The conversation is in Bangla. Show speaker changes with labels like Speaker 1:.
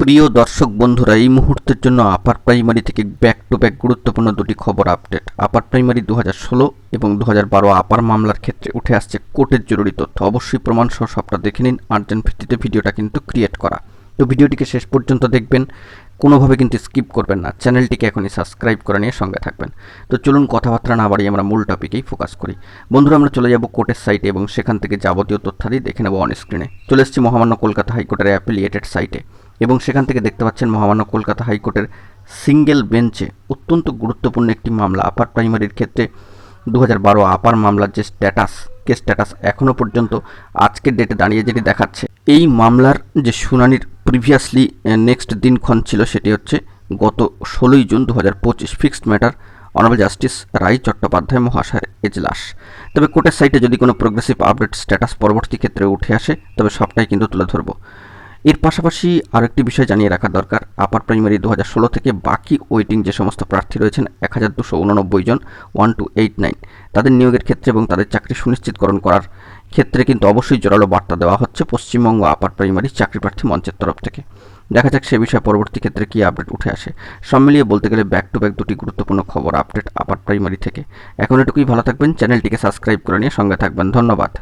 Speaker 1: প্রিয় দর্শক বন্ধুরা, এই মুহূর্তের জন্য আপার প্রাইমারি থেকে ব্যাক টু ব্যাক গুরুত্বপূর্ণ দুটি খবর আপডেট। আপার প্রাইমারি 2016 এবং 2012 আপার মামলার ক্ষেত্রে উঠে আসছে কোর্টের জরুরি তথ্য। অবশ্যই প্রমাণ সহ সবটা দেখে নিন। আর্জেন্ট ভিত্তিতে ভিডিওটা কিন্তু ক্রিয়েট করা, তো ভিডিওটিকে শেষ পর্যন্ত দেখবেন, কোনোভাবে কিন্তু স্কিপ করবেন না। চ্যানেলটিকে এখনই সাবস্ক্রাইব করে নিয়ে সঙ্গে থাকবেন। তো চলুন কথাবার্তা না বাড়িয়ে আমরা মূল টপিকেই ফোকাস করি। বন্ধুরা, আমরা চলে যাব কোর্টের সাইটে এবং সেখান থেকে যাবতীয় তথ্যাদি দেখে নেব অন স্ক্রিনে। চলে এসেছি মহামান্য কলকাতা হাইকোর্টের অ্যাফিলিয়েটেড সাইটে এবং সেখান থেকে দেখতে পাচ্ছেন মহামান্য কলকাতা হাইকোর্টের সিঙ্গেল বেঞ্চে অত্যন্ত গুরুত্বপূর্ণ একটি মামলা আপার প্রাইমারির ক্ষেত্রে 2012 আপার মামলার যে কেস স্ট্যাটাস এখনও পর্যন্ত আজকের ডেটে দাঁড়িয়ে যেটি দেখাচ্ছে, এই মামলার যে শুনানির প্রিভিয়াসলি নেক্সট দিনক্ষণ ছিল সেটি হচ্ছে গত 16ই June 2025, fixed matter honourable justice Ray Chattopadhyay মহাশয়ের এজলাস। তবে কোর্টের সাইটে যদি কোনো প্রোগ্রেসিভ আপডেট স্ট্যাটাস পরবর্তী ক্ষেত্রে উঠে আসে তবে সবটাই কিন্তু তুলে ধরবো। এর পাশাপাশি আরেকটি বিষয় জানিয়ে রাখা দরকার, আপার প্রাইমারি 2016 থেকে বাকি ওয়েটিং যে সমস্ত প্রার্থী রয়েছেন 1289 জন 1289, তাদের নিয়োগের ক্ষেত্রে এবং তাদের চাকরি সুনিশ্চিতকরণ করার ক্ষেত্রে কিন্তু অবশ্যই জোরালো বার্তা দেওয়া হচ্ছে পশ্চিমবঙ্গ আপার প্রাইমারি চাকরি প্রার্থী মঞ্চের তরফ থেকে। দেখা যাক সে বিষয়ে পরবর্তী ক্ষেত্রে কী আপডেট উঠে আসে। সব মিলিয়ে বলতে গেলে ব্যাক টু ব্যাক দুটি গুরুত্বপূর্ণ খবর আপডেট আপার প্রাইমারি থেকে। এখন এটুকুই, ভালো থাকবেন, চ্যানেলটিকে সাবস্ক্রাইব করে নিয়ে সঙ্গে থাকবেন। ধন্যবাদ।